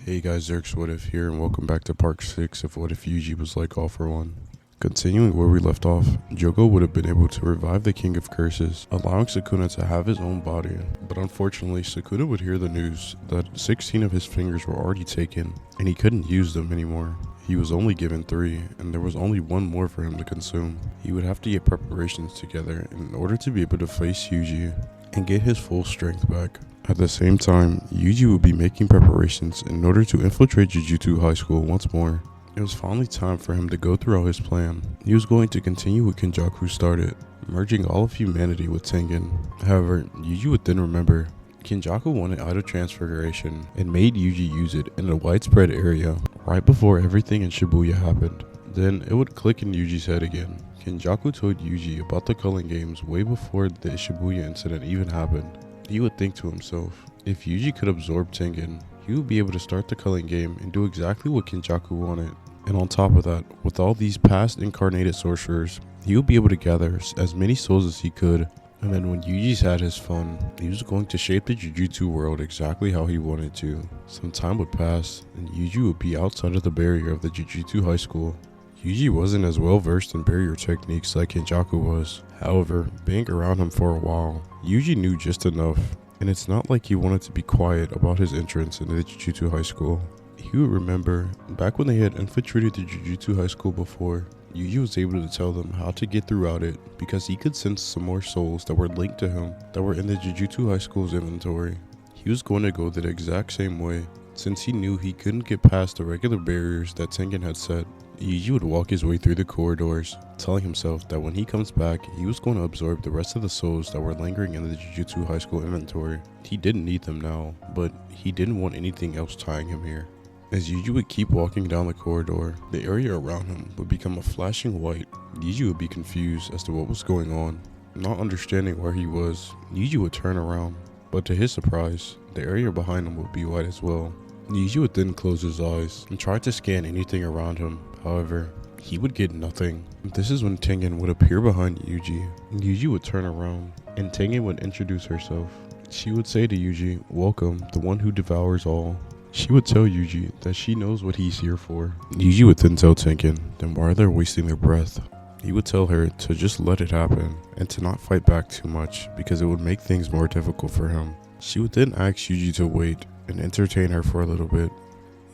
Hey guys, Zerx What If here, and welcome back to part 6 of What If Yuji was like All For One. Continuing where we left off, Jogo would have been able to revive the King of Curses, allowing Sukuna to have his own body, but unfortunately Sukuna would hear the news that 16 of his fingers were already taken, and he couldn't use them anymore. He was only given 3, and there was only 1 more for him to consume. He would have to get preparations together in order to be able to face Yuji and get his full strength back. At the same time, Yuji would be making preparations in order to infiltrate Jujutsu High School once more. It was finally time for him to go through his plan. He was going to continue what Kenjaku started, merging all of humanity with Tengen. However, Yuji would then remember Kenjaku wanted Idol Transfiguration and made Yuji use it in a widespread area right before everything in Shibuya happened. Then it would click in Yuji's head again. Kenjaku told Yuji about the culling games way before the Shibuya incident even happened. He would think to himself, if Yuji could absorb Tengen, he would be able to start the culling game and do exactly what Kenjaku wanted. And on top of that, with all these past incarnated sorcerers, he would be able to gather as many souls as he could. And then when Yuji's had his fun, he was going to shape the Jujutsu world exactly how he wanted to. Some time would pass, and Yuji would be outside of the barrier of the Jujutsu High School. Yuji wasn't as well versed in barrier techniques like Kenjaku was. However, being around him for a while, Yuji knew just enough, and it's not like he wanted to be quiet about his entrance into the Jujutsu High School. He would remember, back when they had infiltrated the Jujutsu High School before, Yuji was able to tell them how to get throughout it because he could sense some more souls that were linked to him that were in the Jujutsu High School's inventory. He was going to go the exact same way, since he knew he couldn't get past the regular barriers that Tengen had set. Yuji would walk his way through the corridors, telling himself that when he comes back, he was going to absorb the rest of the souls that were lingering in the Jujutsu High School inventory. He didn't need them now, but he didn't want anything else tying him here. As Yuji would keep walking down the corridor, the area around him would become a flashing white. Yuji would be confused as to what was going on. Not understanding where he was, Yuji would turn around, but to his surprise, the area behind him would be white as well. Yuji would then close his eyes and try to scan anything around him. However, he would get nothing. This is when Tengen would appear behind Yuji. Yuji would turn around, and Tengen would introduce herself. She would say to Yuji, "Welcome, the one who devours all." She would tell Yuji that she knows what he's here for. Yuji would then tell Tengen, then why are they wasting their breath? He would tell her to just let it happen, and to not fight back too much, because it would make things more difficult for him. She would then ask Yuji to wait, and entertain her for a little bit.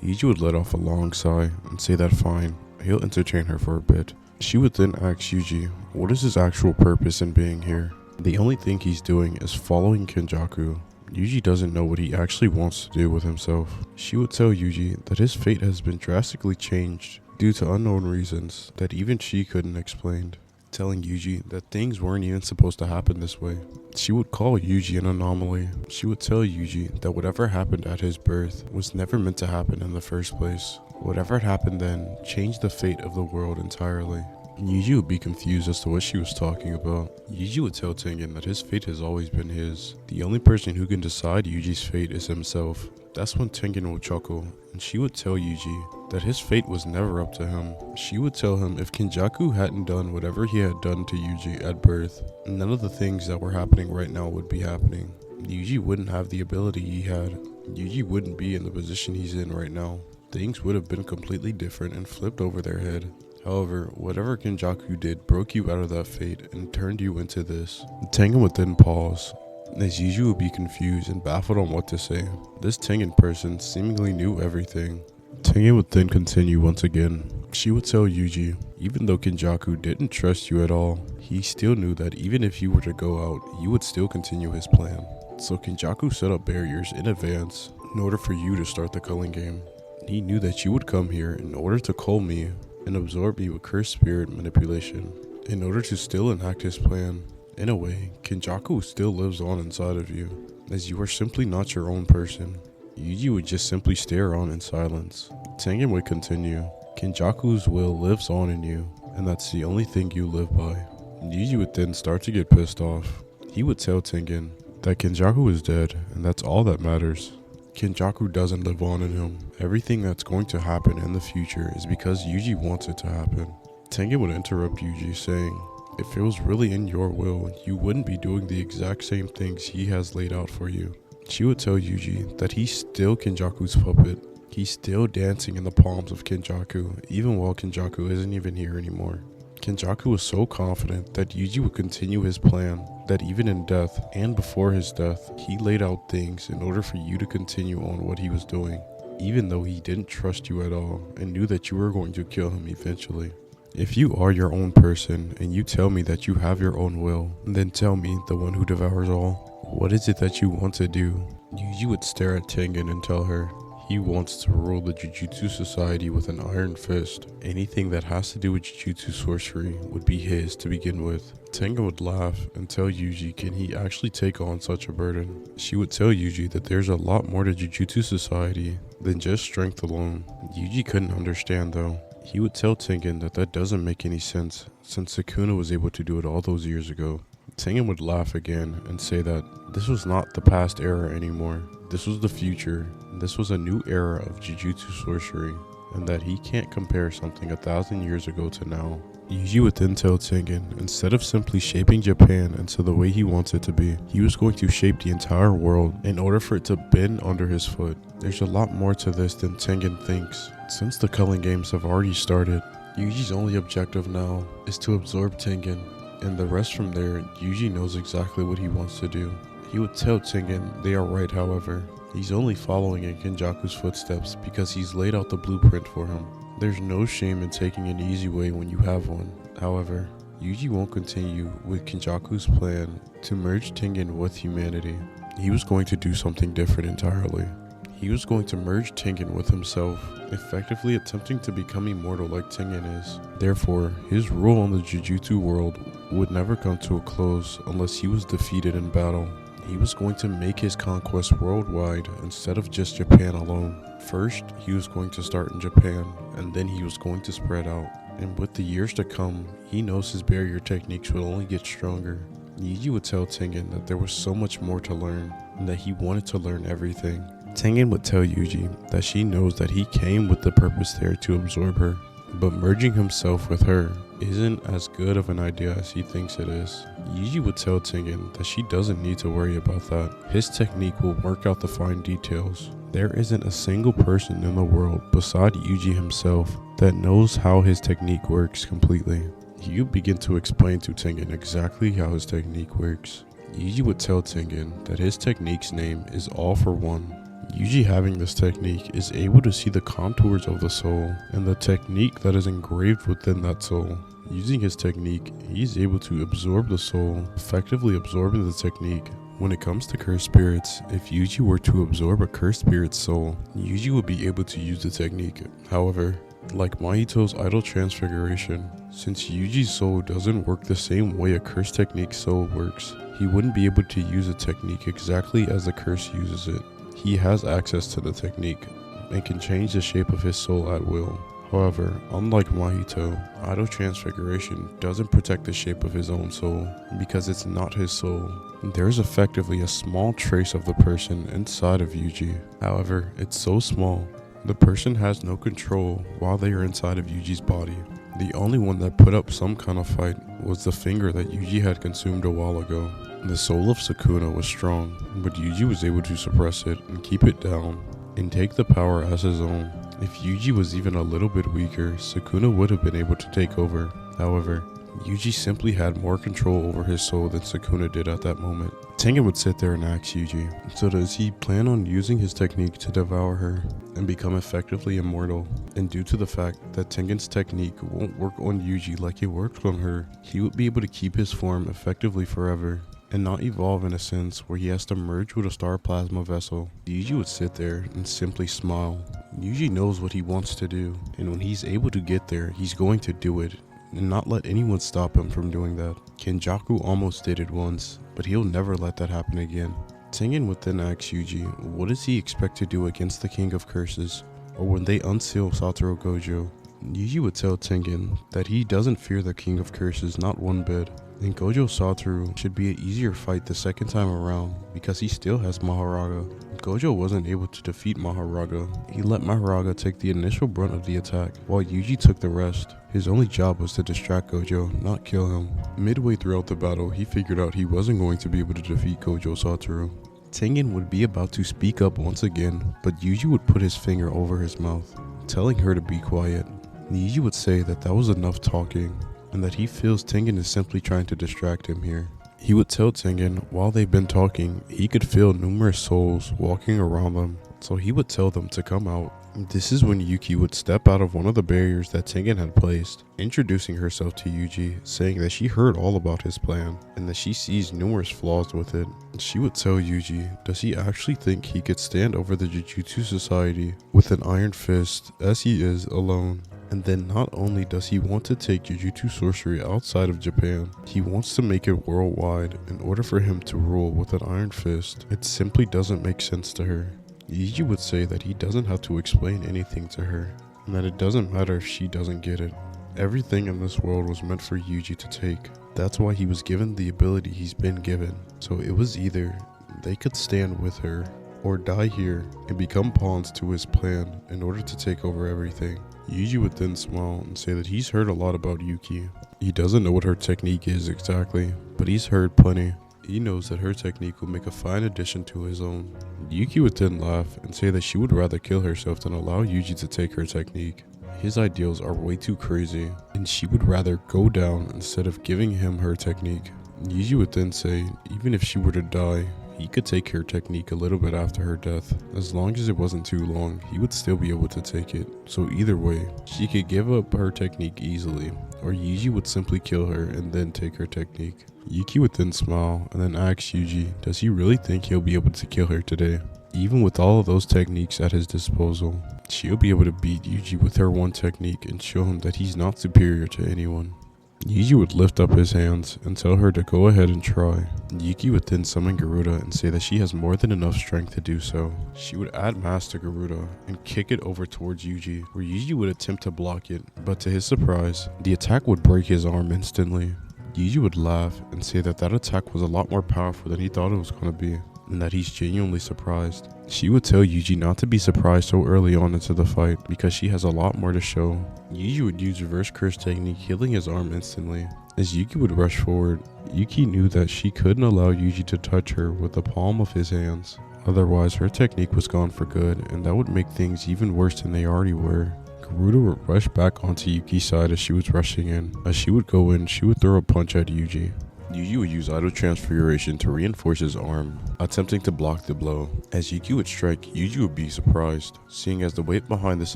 Yuji would let off a long sigh and say that fine, he'll entertain her for a bit. She would then ask Yuji, what is his actual purpose in being here? The only thing he's doing is following Kenjaku. Yuji doesn't know what he actually wants to do with himself. She would tell Yuji that his fate has been drastically changed due to unknown reasons that even she couldn't explain, telling Yuji that things weren't even supposed to happen this way. She would call Yuji an anomaly. She would tell Yuji that whatever happened at his birth was never meant to happen in the first place. Whatever had happened then changed the fate of the world entirely. Yuji would be confused as to what she was talking about. Yuji would tell Tengen that his fate has always been his. The only person who can decide Yuji's fate is himself. That's when Tengen would chuckle, and she would tell Yuji that his fate was never up to him. She would tell him if Kenjaku hadn't done whatever he had done to Yuji at birth, none of the things that were happening right now would be happening. Yuji wouldn't have the ability he had. Yuji wouldn't be in the position he's in right now. Things would have been completely different and flipped over their head. However, whatever Kenjaku did broke you out of that fate and turned you into this. Tengen would then pause, as Yuji would be confused and baffled on what to say. This Tengen person seemingly knew everything. Tengen would then continue once again. She would tell Yuji, even though Kenjaku didn't trust you at all, he still knew that even if you were to go out, you would still continue his plan. So Kenjaku set up barriers in advance in order for you to start the culling game. He knew that you would come here in order to cull me and absorb me with cursed spirit manipulation in order to still enact his plan. In a way, Kenjaku still lives on inside of you, as you are simply not your own person. Yuji would just simply stare on in silence. Tengen would continue, Kenjaku's will lives on in you, and that's the only thing you live by. Yuji would then start to get pissed off. He would tell Tengen that Kenjaku is dead, and that's all that matters. Kenjaku doesn't live on in him. Everything that's going to happen in the future is because Yuji wants it to happen. Tengen would interrupt Yuji, saying, if it was really in your will, you wouldn't be doing the exact same things he has laid out for you. She would tell Yuji that he's still Kenjaku's puppet. He's still dancing in the palms of Kenjaku, even while Kenjaku isn't even here anymore. Kenjaku was so confident that Yuji would continue his plan, that even in death and before his death, he laid out things in order for you to continue on what he was doing, even though he didn't trust you at all and knew that you were going to kill him eventually. If you are your own person and you tell me that you have your own will, then tell me, the one who devours all, what is it that you want to do? Yuji would stare at Tengen and tell her, he wants to rule the Jujutsu Society with an iron fist. Anything that has to do with Jujutsu sorcery would be his to begin with. Tengen would laugh and tell Yuji can he actually take on such a burden. She would tell Yuji that there's a lot more to Jujutsu Society than just strength alone. Yuji couldn't understand though. He would tell Tengen that that doesn't make any sense since Sukuna was able to do it all those years ago. Tengen would laugh again and say that this was not the past era anymore. This was the future. This was a new era of Jujutsu sorcery, and that he can't compare something 1,000 years ago to now. Yuji would then tell Tengen, instead of simply shaping Japan into the way he wants it to be, he was going to shape the entire world in order for it to bend under his foot. There's a lot more to this than Tengen thinks. Since the culling games have already started, Yuji's only objective now is to absorb Tengen, and the rest from there, Yuji knows exactly what he wants to do. He would tell Tengen they are right, however. He's only following in Kenjaku's footsteps because he's laid out the blueprint for him. There's no shame in taking an easy way when you have one. However, Yuji won't continue with Kenjaku's plan to merge Tengen with humanity. He was going to do something different entirely. He was going to merge Tengen with himself, effectively attempting to become immortal like Tengen is. Therefore, his rule in the Jujutsu world would never come to a close unless he was defeated in battle. He was going to make his conquest worldwide instead of just Japan alone. First, he was going to start in Japan, and then he was going to spread out. And with the years to come, he knows his barrier techniques will only get stronger. Yuji would tell Tengen that there was so much more to learn, and that he wanted to learn everything. Tengen would tell Yuji that she knows that he came with the purpose there to absorb her, but merging himself with her isn't as good of an idea as he thinks it is. Yuji would tell Tengen that she doesn't need to worry about that. His technique will work out the fine details. There isn't a single person in the world beside Yuji himself that knows how his technique works completely. He would begin to explain to Tengen exactly how his technique works. Yuji would tell Tengen that his technique's name is All for One. Yuji, having this technique, is able to see the contours of the soul and the technique that is engraved within that soul. Using his technique, he's able to absorb the soul, effectively absorbing the technique. When it comes to cursed spirits, if Yuji were to absorb a cursed spirit's soul, Yuji would be able to use the technique. However, like Mahito's idol transfiguration, since Yuji's soul doesn't work the same way a cursed technique's soul works, he wouldn't be able to use a technique exactly as the curse uses it. He has access to the technique and can change the shape of his soul at will. However, unlike Mahito, idol transfiguration doesn't protect the shape of his own soul because it's not his soul. There is effectively a small trace of the person inside of Yuji. However, it's so small, the person has no control while they are inside of Yuji's body. The only one that put up some kind of fight was the finger that Yuji had consumed a while ago. The soul of Sukuna was strong, but Yuji was able to suppress it and keep it down and take the power as his own. If Yuji was even a little bit weaker, Sukuna would have been able to take over. However, Yuji simply had more control over his soul than Sukuna did at that moment. Tengen would sit there and ask Yuji, so does he plan on using his technique to devour her and become effectively immortal? And due to the fact that Tengen's technique won't work on Yuji like it worked on her, he would be able to keep his form effectively forever and not evolve in a sense where he has to merge with a star plasma vessel. Yuji would sit there and simply smile. Yuji knows what he wants to do, and when he's able to get there, he's going to do it and not let anyone stop him from doing that. Kenjaku almost did it once, but he'll never let that happen again. Tengen would then ask Yuji, what does he expect to do against the King of Curses, or when they unseal Satoru Gojo? Yuji would tell Tengen that he doesn't fear the King of Curses not one bit, and Gojo Satoru should be an easier fight the second time around because he still has Maharaga. Gojo wasn't able to defeat Maharaga. He let Maharaga take the initial brunt of the attack, while Yuji took the rest. His only job was to distract Gojo, not kill him. Midway throughout the battle, he figured out he wasn't going to be able to defeat Gojo Satoru. Tengen would be about to speak up once again, but Yuji would put his finger over his mouth, telling her to be quiet. Yuji would say that was enough talking, and that he feels Tengen is simply trying to distract him here. He would tell Tengen while they've been talking, he could feel numerous souls walking around them, so he would tell them to come out. This is when Yuki would step out of one of the barriers that Tengen had placed, introducing herself to Yuji, saying that she heard all about his plan, and that she sees numerous flaws with it. She would tell Yuji, does he actually think he could stand over the Jujutsu Society with an iron fist as he is alone? And then not only does he want to take Jujutsu sorcery outside of Japan, he wants to make it worldwide in order for him to rule with an iron fist. It simply doesn't make sense to her. Yuji would say that he doesn't have to explain anything to her, and that it doesn't matter if she doesn't get it. Everything in this world was meant for Yuji to take. That's why he was given the ability he's been given. So it was either they could stand with her, or die here and become pawns to his plan in order to take over everything. Yuji would then smile and say that he's heard a lot about Yuki. He doesn't know what her technique is exactly, but he's heard plenty. He knows that her technique will make a fine addition to his own. Yuki would then laugh and say that she would rather kill herself than allow Yuji to take her technique. His ideals are way too crazy, and she would rather go down instead of giving him her technique. Yuji would then say even if she were to die, he could take her technique a little bit after her death. As long as it wasn't too long, he would still be able to take it. So either way, she could give up her technique easily, or Yuji would simply kill her and then take her technique. Yuki would then smile and then ask Yuji, does he really think he'll be able to kill her today? Even with all of those techniques at his disposal, she'll be able to beat Yuji with her one technique and show him that he's not superior to anyone. Yuji would lift up his hands and tell her to go ahead and try. Yuki would then summon Garuda and say that she has more than enough strength to do so. She would add mass to Garuda and kick it over towards Yuji, where Yuji would attempt to block it, but to his surprise, the attack would break his arm instantly. Yuji would laugh and say that attack was a lot more powerful than he thought it was going to be, and that he's genuinely surprised. She would tell Yuji not to be surprised so early on into the fight because she has a lot more to show. Yuji would use reverse curse technique, healing his arm instantly. As Yuki would rush forward, Yuki knew that she couldn't allow Yuji to touch her with the palm of his hands. Otherwise, her technique was gone for good, and that would make things even worse than they already were. Garuda would rush back onto Yuki's side as she was rushing in. As she would go in, she would throw a punch at Yuji. Yuji would use idle transfiguration to reinforce his arm, attempting to block the blow. As Yuki would strike, Yuji would be surprised, seeing as the weight behind this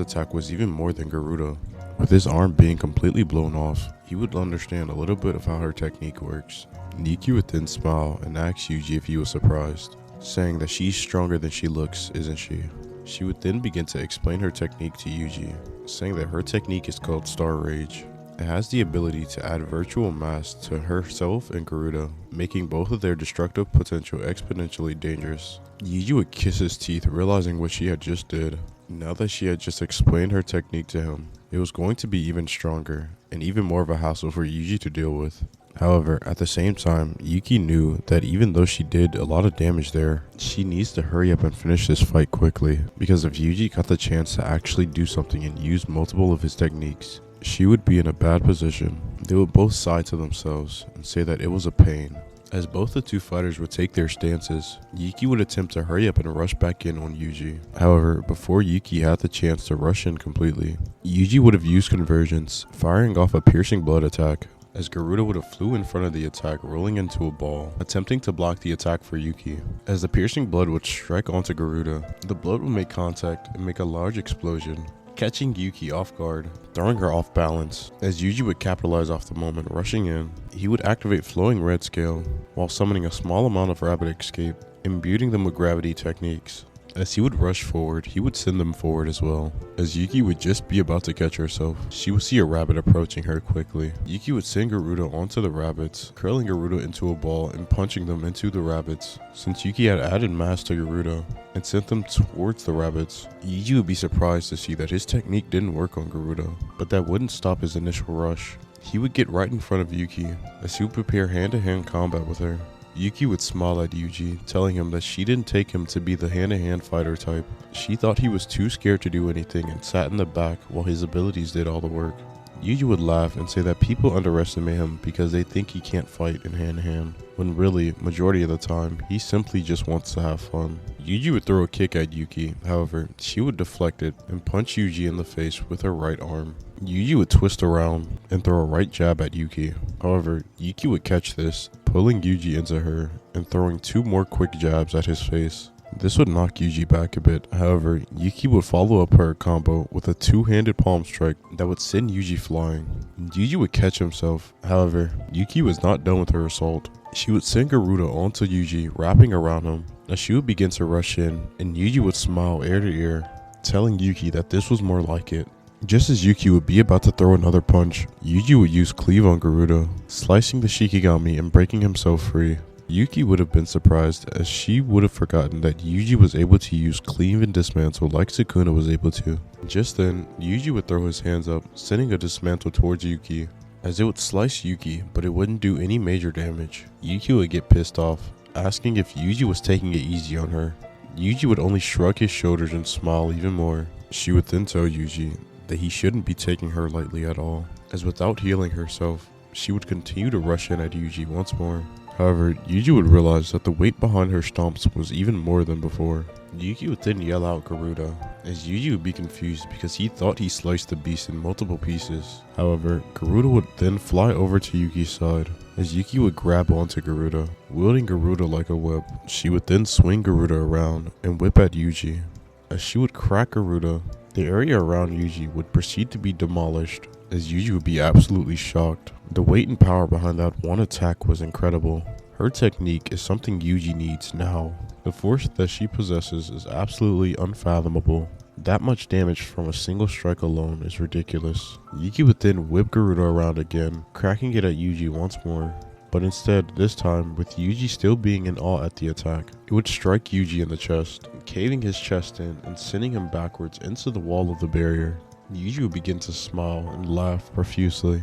attack was even more than Garuda. With his arm being completely blown off, he would understand a little bit of how her technique works. Yuki would then smile and ask Yuji if he was surprised, saying that she's stronger than she looks, isn't she? She would then begin to explain her technique to Yuji, saying that her technique is called Star Rage. It has the ability to add virtual mass to herself and Garuda, making both of their destructive potential exponentially dangerous. Yuji would kiss his teeth, realizing what she had just did. Now that she had just explained her technique to him, it was going to be even stronger, and even more of a hassle for Yuji to deal with. However, at the same time, Yuki knew that even though she did a lot of damage there, she needs to hurry up and finish this fight quickly, because if Yuji got the chance to actually do something and use multiple of his techniques, she would be in a bad position. They would both sigh to themselves and say that it was a pain. As both the two fighters would take their stances, Yuki would attempt to hurry up and rush back in on Yuji. However, before Yuki had the chance to rush in completely, Yuji would have used convergence, firing off a piercing blood attack, as Garuda would have flew in front of the attack, rolling into a ball, attempting to block the attack for Yuki. As the piercing blood would strike onto Garuda, the blood would make contact and make a large explosion, catching Yuki off guard, throwing her off balance. As Yuji would capitalize off the moment, rushing in, he would activate Flowing Red Scale while summoning a small amount of Rapid Escape, imbuing them with gravity techniques. As he would rush forward, he would send them forward as well. As Yuki would just be about to catch herself, she would see a rabbit approaching her quickly. Yuki would send Garuda onto the rabbits, curling Garuda into a ball and punching them into the rabbits. Since Yuki had added mass to Garuda and sent them towards the rabbits, Yuji would be surprised to see that his technique didn't work on Garuda, but that wouldn't stop his initial rush. He would get right in front of Yuki as he would prepare hand-to-hand combat with her. Yuki would smile at Yuji, telling him that she didn't take him to be the hand-to-hand fighter type. She thought he was too scared to do anything and sat in the back while his abilities did all the work. Yuji would laugh and say that people underestimate him because they think he can't fight in hand-to-hand, when really, majority of the time, he simply just wants to have fun. Yuji would throw a kick at Yuki, however, she would deflect it and punch Yuji in the face with her right arm. Yuji would twist around and throw a right jab at Yuki. However, Yuki would catch this, pulling Yuji into her and throwing 2 more quick jabs at his face. This would knock Yuji back a bit, however, Yuki would follow up her combo with a 2-handed palm strike that would send Yuji flying. Yuji would catch himself, however, Yuki was not done with her assault. She would send Garuda onto Yuji, wrapping around him, as she would begin to rush in, and Yuji would smile ear to ear, telling Yuki that this was more like it. Just as Yuki would be about to throw another punch, Yuji would use cleave on Garuda, slicing the Shikigami and breaking himself free. Yuki would have been surprised, as she would have forgotten that Yuji was able to use cleave and dismantle like Sukuna was able to. Just then, Yuji would throw his hands up, sending a dismantle towards Yuki, as it would slice Yuki, but it wouldn't do any major damage. Yuki would get pissed off, asking if Yuji was taking it easy on her. Yuji would only shrug his shoulders and smile even more. She would then tell Yuji that he shouldn't be taking her lightly at all, as without healing herself, she would continue to rush in at Yuji once more. However, Yuji would realize that the weight behind her stomps was even more than before. Yuki would then yell out Garuda, as Yuji would be confused because he thought he sliced the beast in multiple pieces. However, Garuda would then fly over to Yuki's side, as Yuki would grab onto Garuda. Wielding Garuda like a whip, she would then swing Garuda around and whip at Yuji. As she would crack Garuda, the area around Yuji would proceed to be demolished, as Yuji would be absolutely shocked. The weight and power behind that one attack was incredible. Her technique is something Yuji needs now. The force that she possesses is absolutely unfathomable. That much damage from a single strike alone is ridiculous. Yuki would then whip Garuda around again, cracking it at Yuji once more. But instead, this time, with Yuji still being in awe at the attack, it would strike Yuji in the chest, caving his chest in and sending him backwards into the wall of the barrier. Yuji would begin to smile and laugh profusely.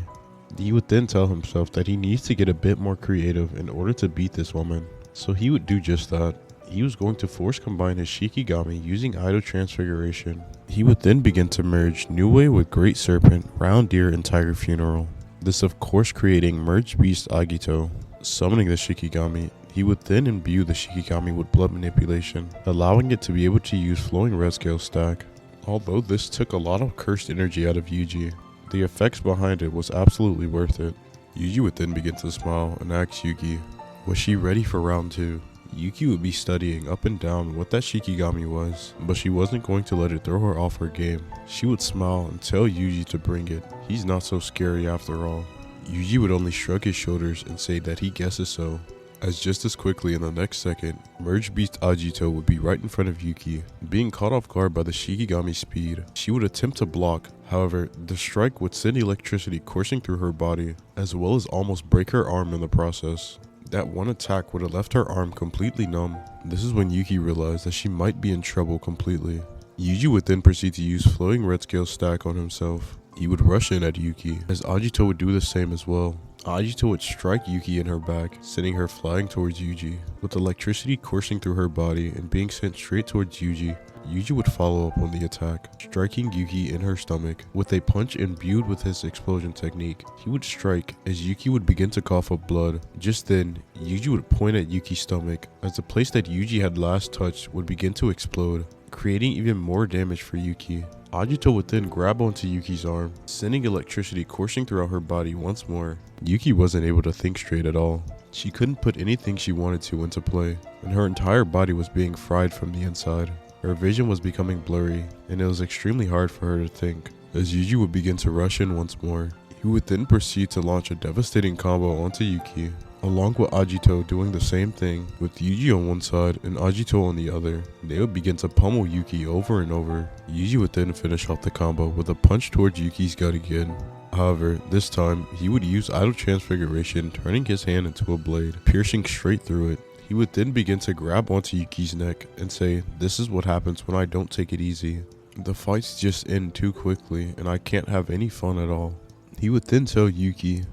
He would then tell himself that he needs to get a bit more creative in order to beat this woman. So he would do just that. He was going to force combine his Shikigami using Idol Transfiguration. He would then begin to merge Nue with Great Serpent, Round Deer, and Tiger Funeral. This of course creating Merged Beast Ajito. Summoning the Shikigami, he would then imbue the Shikigami with blood manipulation, allowing it to be able to use Flowing Red Scale Stack. Although this took a lot of cursed energy out of Yuji, the effects behind it was absolutely worth it. Yuji would then begin to smile and ask Yuki, was she ready for round 2? Yuki would be studying up and down what that Shikigami was, but she wasn't going to let it throw her off her game. She would smile and tell Yuji to bring it. He's not so scary after all. Yuji would only shrug his shoulders and say that he guesses so, as just as quickly in the next second, Merged Beast Ajito would be right in front of Yuki. Being caught off guard by the Shikigami speed, she would attempt to block. However, the strike would send electricity coursing through her body, as well as almost break her arm in the process. That one attack would have left her arm completely numb. This is when Yuki realized that she might be in trouble completely. Yuji would then proceed to use Flowing Red Scale Stack on himself. He would rush in at Yuki, as Ajito would do the same as well. Ajito would strike Yuki in her back, sending her flying towards Yuji. With electricity coursing through her body and being sent straight towards Yuji, Yuji would follow up on the attack, striking Yuki in her stomach. With a punch imbued with his explosion technique, he would strike as Yuki would begin to cough up blood. Just then, Yuji would point at Yuki's stomach, as the place that Yuji had last touched would begin to explode, creating even more damage for Yuki. Ajito would then grab onto Yuki's arm, sending electricity coursing throughout her body once more. Yuki wasn't able to think straight at all. She couldn't put anything she wanted to into play, and her entire body was being fried from the inside. Her vision was becoming blurry, and it was extremely hard for her to think. As Yuji would begin to rush in once more, he would then proceed to launch a devastating combo onto Yuki, along with Ajito doing the same thing. With Yuji on one side and Ajito on the other, they would begin to pummel Yuki over and over. Yuji would then finish off the combo with a punch towards Yuki's gut again. However, this time, he would use Idol Transfiguration, turning his hand into a blade, piercing straight through it. He would then begin to grab onto Yuki's neck and say, "This is what happens when I don't take it easy. The fights just end too quickly and I can't have any fun at all." He would then tell Yuki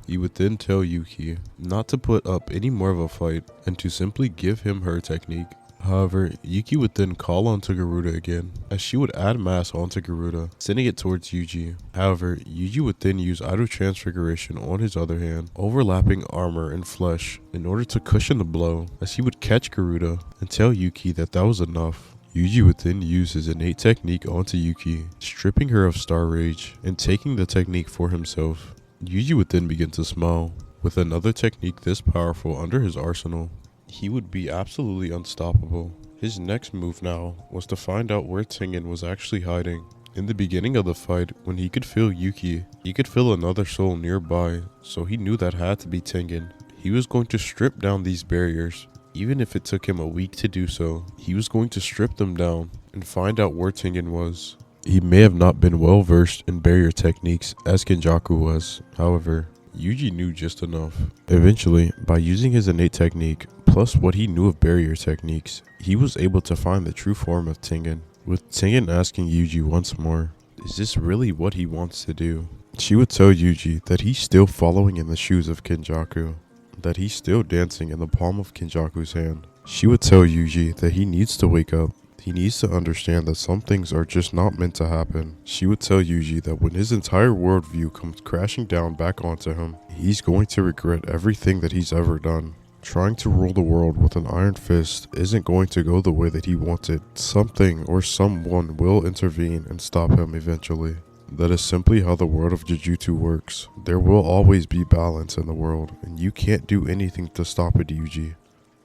not to put up any more of a fight and to simply give him her technique. However, Yuki would then call onto Garuda again, as she would add mass onto Garuda, sending it towards Yuji. However, Yuji would then use Idol Transfiguration on his other hand, overlapping armor and flesh in order to cushion the blow, as he would catch Garuda and tell Yuki that was enough. Yuji would then use his innate technique onto Yuki, stripping her of Star Rage and taking the technique for himself. Yuji would then begin to smile. With another technique this powerful under his arsenal, he would be absolutely unstoppable. His next move now was to find out where Tengen was actually hiding. In the beginning of the fight, when he could feel Yuki, he could feel another soul nearby, so he knew that had to be Tengen. He was going to strip down these barriers. Even if it took him a week to do so, he was going to strip them down and find out where Tengen was. He may have not been well versed in barrier techniques as Kenjaku was, however, Yuji knew just enough. Eventually, by using his innate technique, plus what he knew of barrier techniques, he was able to find the true form of Tengen. With Tengen asking Yuji once more, is this really what he wants to do? She would tell Yuji that he's still following in the shoes of Kenjaku, that he's still dancing in the palm of Kenjaku's hand. She would tell Yuji that he needs to wake up. He needs to understand that some things are just not meant to happen. She would tell Yuji that when his entire worldview comes crashing down back onto him, he's going to regret everything that he's ever done. Trying to rule the world with an iron fist isn't going to go the way that he wanted. Something or someone will intervene and stop him eventually. That is simply how the world of Jujutsu works. There will always be balance in the world, and you can't do anything to stop it, Yuji.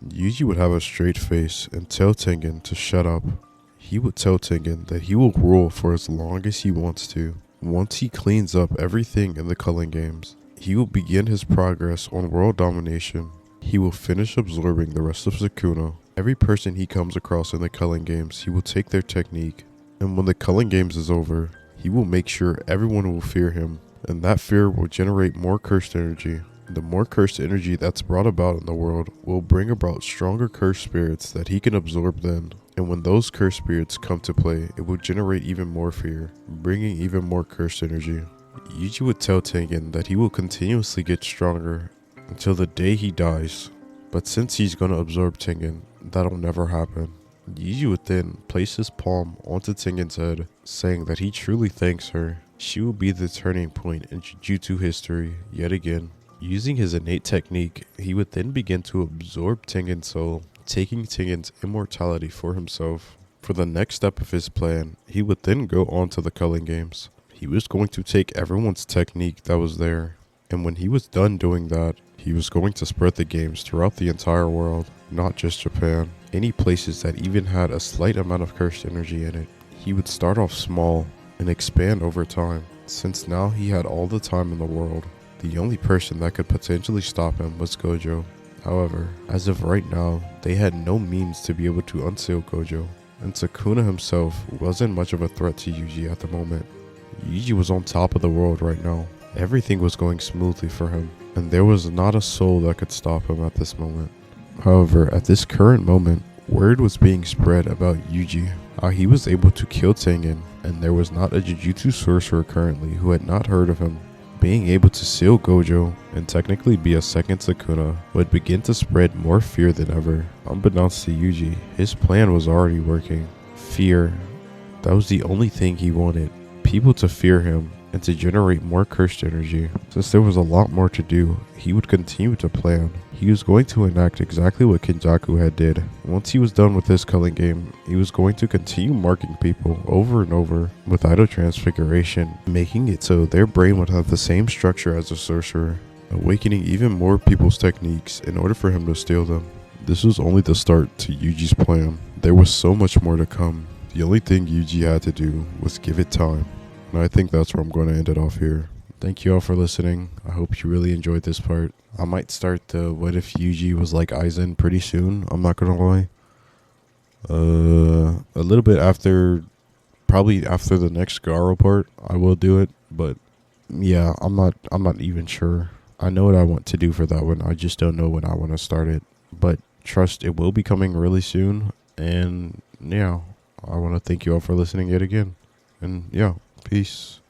Yuji would have a straight face and tell Tengen to shut up. He would tell Tengen that he will rule for as long as he wants to. Once he cleans up everything in the culling games, he will begin his progress on world domination. He will finish absorbing the rest of Sukuna. Every person he comes across in the culling games, he will take their technique. And when the culling games is over, he will make sure everyone will fear him, and that fear will generate more cursed energy. The more cursed energy that's brought about in the world will bring about stronger cursed spirits that he can absorb then. And when those cursed spirits come to play, it will generate even more fear, bringing even more cursed energy. Yuji would tell Tengen that he will continuously get stronger until the day he dies. But since he's gonna absorb Tengen, that'll never happen. Yuji would then place his palm onto Tengen's head, saying that he truly thanks her. She will be the turning point in Jujutsu history yet again. Using his innate technique, he would then begin to absorb Tengen's soul, taking Tengen's immortality for himself. For the next step of his plan, he would then go on to the culling games. He was going to take everyone's technique that was there, and when he was done doing that, he was going to spread the games throughout the entire world, not just Japan. Any places that even had a slight amount of cursed energy in it. He would start off small and expand over time. Since now he had all the time in the world, the only person that could potentially stop him was Gojo. However, as of right now, they had no means to be able to unseal Gojo, and Sukuna himself wasn't much of a threat to Yuji at the moment. Yuji was on top of the world right now. Everything was going smoothly for him, and there was not a soul that could stop him at this moment. However, at this current moment, word was being spread about Yuji, how he was able to kill Tengen, and there was not a Jujutsu sorcerer currently who had not heard of him. Being able to seal Gojo and technically be a second Sukuna would begin to spread more fear than ever. Unbeknownst to Yuji, his plan was already working. Fear. That was the only thing he wanted. People to fear him and to generate more cursed energy. Since there was a lot more to do, he would continue to plan. He was going to enact exactly what Kenjaku had did. Once he was done with this culling game, he was going to continue marking people over and over with idol transfiguration, making it so their brain would have the same structure as a sorcerer, awakening even more people's techniques in order for him to steal them. This was only the start to Yuji's plan. There was so much more to come. The only thing Yuji had to do was give it time. And I think that's where I'm going to end it off here. Thank you all for listening. I hope you really enjoyed this part. I might start the what if Yuji was like Aizen pretty soon. I'm not going to lie. A little bit after, probably after the next Garo part, I will do it. But yeah, I'm not even sure. I know what I want to do for that one. I just don't know when I want to start it. But trust, it will be coming really soon. And yeah, I want to thank you all for listening yet again. And yeah. Peace.